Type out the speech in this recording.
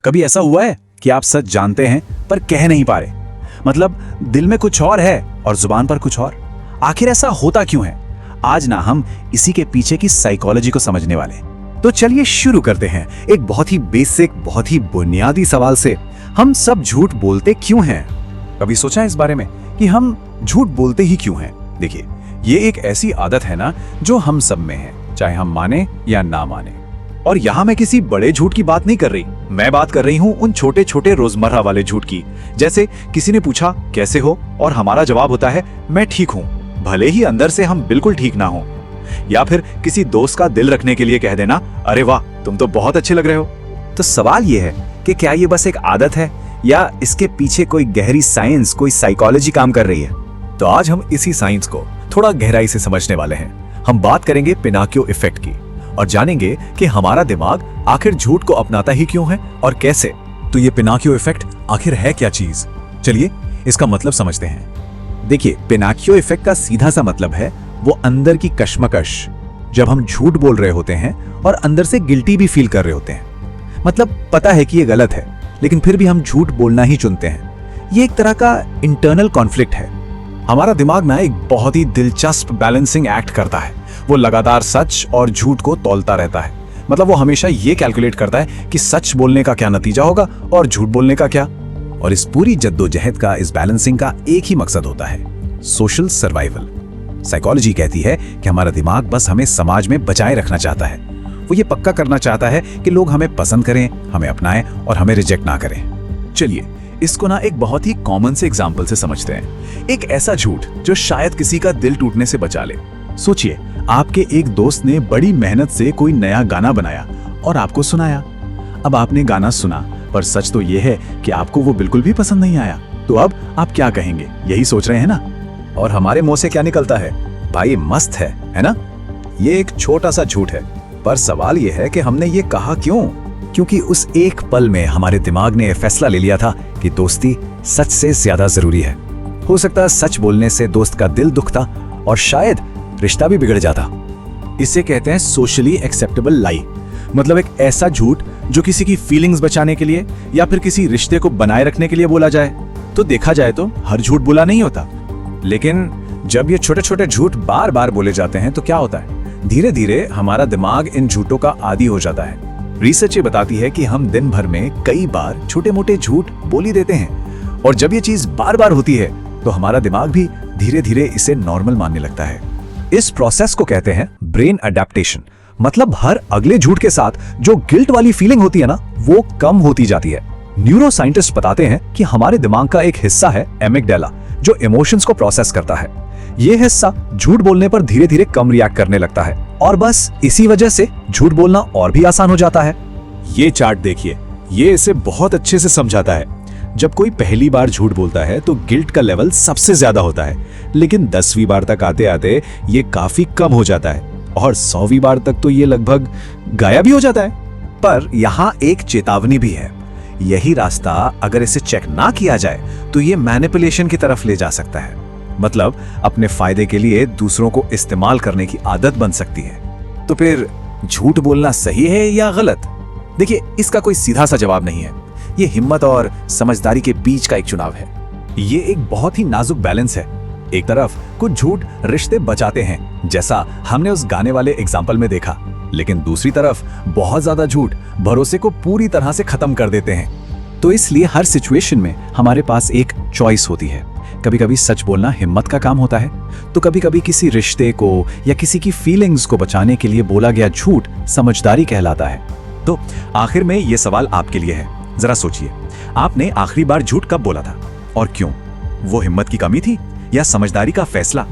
कभी ऐसा हुआ है कि आप सच जानते हैं पर कह नहीं पा रहे? मतलब दिल में कुछ और है और जुबान पर कुछ और। आखिर ऐसा होता क्यों है? आज ना हम इसी के पीछे की साइकोलॉजी को समझने वाले हैं। तो चलिए शुरू करते हैं एक बहुत ही बेसिक, बहुत ही बुनियादी सवाल से। हम सब झूठ बोलते क्यों हैं? कभी सोचा है इस बारे में कि हम झूठ बोलते ही क्यों हैं? देखिए, ये एक ऐसी आदत है ना जो हम सब में है, चाहे हम माने या ना माने। और यहाँ मैं किसी बड़े झूठ की बात नहीं कर रही, मैं बात कर रही हूँ उन छोटे छोटे रोजमर्रा वाले झूठ की। जैसे किसी ने पूछा कैसे हो और हमारा जवाब होता है मैं ठीक हूँ, भले ही अंदर से हम बिल्कुल ठीक ना हो। या फिर किसी दोस्त का दिल रखने के लिए कह देना, अरे वाह तुम तो बहुत अच्छे लग रहे हो। तो सवाल ये है कि क्या ये बस एक आदत है या इसके पीछे कोई गहरी साइंस, कोई साइकोलॉजी काम कर रही है? तो आज हम इसी साइंस को थोड़ा गहराई से समझने वाले हैं। हम बात करेंगे पिनाकियो इफेक्ट की और जानेंगे कि हमारा दिमाग आखिर झूठ को अपनाता ही क्यों है और कैसे। तो ये पिनाकियो इफेक्ट आखिर है क्या चीज? चलिए इसका मतलब समझते हैं। देखिए, पिनाकियो इफेक्ट का सीधा सा मतलब है वो अंदर की कश्मकश, जब हम झूठ बोल रहे होते हैं और अंदर से गिल्टी भी फील कर रहे होते हैं। मतलब पता है कि ये गलत है, लेकिन फिर भी हम झूठ बोलना ही चुनते हैं। ये एक तरह का इंटरनल कॉन्फ्लिक्ट है। हमारा दिमाग ना एक बहुत ही दिलचस्प बैलेंसिंग एक्ट करता है। वो लगातार सच और झूठ को तौलता रहता है। मतलब वो हमेशा ये कैलकुलेट करता है कि सच बोलने का क्या नतीजा होगा और झूठ बोलने का क्या। और इस पूरी जद्दोजहद का, इस बैलेंसिंग का एक ही मकसद होता है, सोशल सर्वाइवल। साइकोलॉजी कहती है कि हमारा दिमाग बस हमें समाज में बचाए रखना चाहता है। वो ये पक्का करना चाहता है कि लोग हमें पसंद करें, हमें अपनाएं और हमें रिजेक्ट ना करें। चलिए इसको ना एक बहुत ही कॉमन से एग्जाम्पल से समझते हैं। एक ऐसा झूठ जो शायद किसी का दिल टूटने से बचा ले। सोचिए, आपके एक दोस्त ने बड़ी मेहनत से कोई नया गाना बनाया और आपको सुनाया। अब आपने गाना सुना, पर सच तो यह है कि आपको वो बिल्कुल भी पसंद नहीं आया। तो अब आप क्या कहेंगे? यही सोच रहे हैं ना? और हमारे मुंह से क्या निकलता है? भाई मस्त है ना? ये एक छोटा सा झूठ है, पर सवाल ये है कि हमने ये कहा क्यों? क्योंकि उस एक पल में हमारे दिमाग ने फैसला ले लिया था कि दोस्ती सच से ज्यादा जरूरी है। हो सकता है सच बोलने से दोस्त का दिल दुखता और शायद रिश्ता भी बिगड़ जाता। इसे कहते हैं सोशली एक्सेप्टेबल लाई। मतलब एक ऐसा झूठ जो किसी की फीलिंग्स बचाने के लिए या फिर किसी रिश्ते को बनाए रखने के लिए बोला जाए। तो देखा जाए तो हर झूठ बुरा नहीं होता, लेकिन जब ये छोटे छोटे झूठ बार बार बोले जाते हैं तो क्या होता है? धीरे धीरे हमारा दिमाग इन झूठों का आदी हो जाता है। रिसर्च ये बताती है कि हम दिन भर में कई बार छोटे मोटे झूठ बोल ही देते हैं, और जब ये चीज बार बार होती है तो हमारा दिमाग भी धीरे धीरे इसे नॉर्मल मानने लगता है। इस प्रोसेस को कहते हैं ब्रेन अडेप्टेशन। मतलब हर अगले झूठ के साथ जो गिल्ट वाली फीलिंग होती है ना, वो कम होती जाती है। न्यूरो साइंटिस्ट बताते हैं कि हमारे दिमाग का एक हिस्सा है एमिगडाला, जो इमोशंस को प्रोसेस करता है। ये हिस्सा झूठ बोलने पर धीरे धीरे कम रिएक्ट करने लगता है, और बस इसी वजह से झूठ बोलना और भी आसान हो जाता है। ये चार्ट देखिए, ये इसे बहुत अच्छे से समझाता है। जब कोई पहली बार झूठ बोलता है तो गिल्ट का लेवल सबसे ज्यादा होता है, लेकिन 10वीं बार तक आते आते ये काफी कम हो जाता है, और 100वीं बार तक तो ये लगभग गायब ही हो जाता है। पर यहाँ एक चेतावनी भी है। यही रास्ता अगर इसे चेक ना किया जाए तो ये मैनिपुलेशन की तरफ ले जा सकता है। मतलब अपने फायदे के लिए दूसरों को इस्तेमाल करने की आदत बन सकती है। तो फिर झूठ बोलना सही है या गलत? देखिए, इसका कोई सीधा सा जवाब नहीं है। ये हिम्मत और समझदारी के बीच का एक चुनाव है। ये एक बहुत ही नाजुक बैलेंस है। एक तरफ कुछ झूठ रिश्ते बचाते हैं, जैसा हमने उस गाने वाले एग्जाम्पल में देखा, लेकिन दूसरी तरफ बहुत ज्यादा झूठ भरोसे को पूरी तरह से खत्म कर देते हैं। तो इसलिए हर सिचुएशन में हमारे पास एक चॉइस होती है। कभी कभी सच बोलना हिम्मत का काम होता है, तो कभी कभी किसी रिश्ते को या किसी की फीलिंग्स को बचाने के लिए बोला गया झूठ समझदारी कहलाता है। तो आखिर में ये सवाल आपके लिए है। जरा सोचिए, आपने आखिरी बार झूठ कब बोला था और क्यों? वो हिम्मत की कमी थी या समझदारी का फैसला?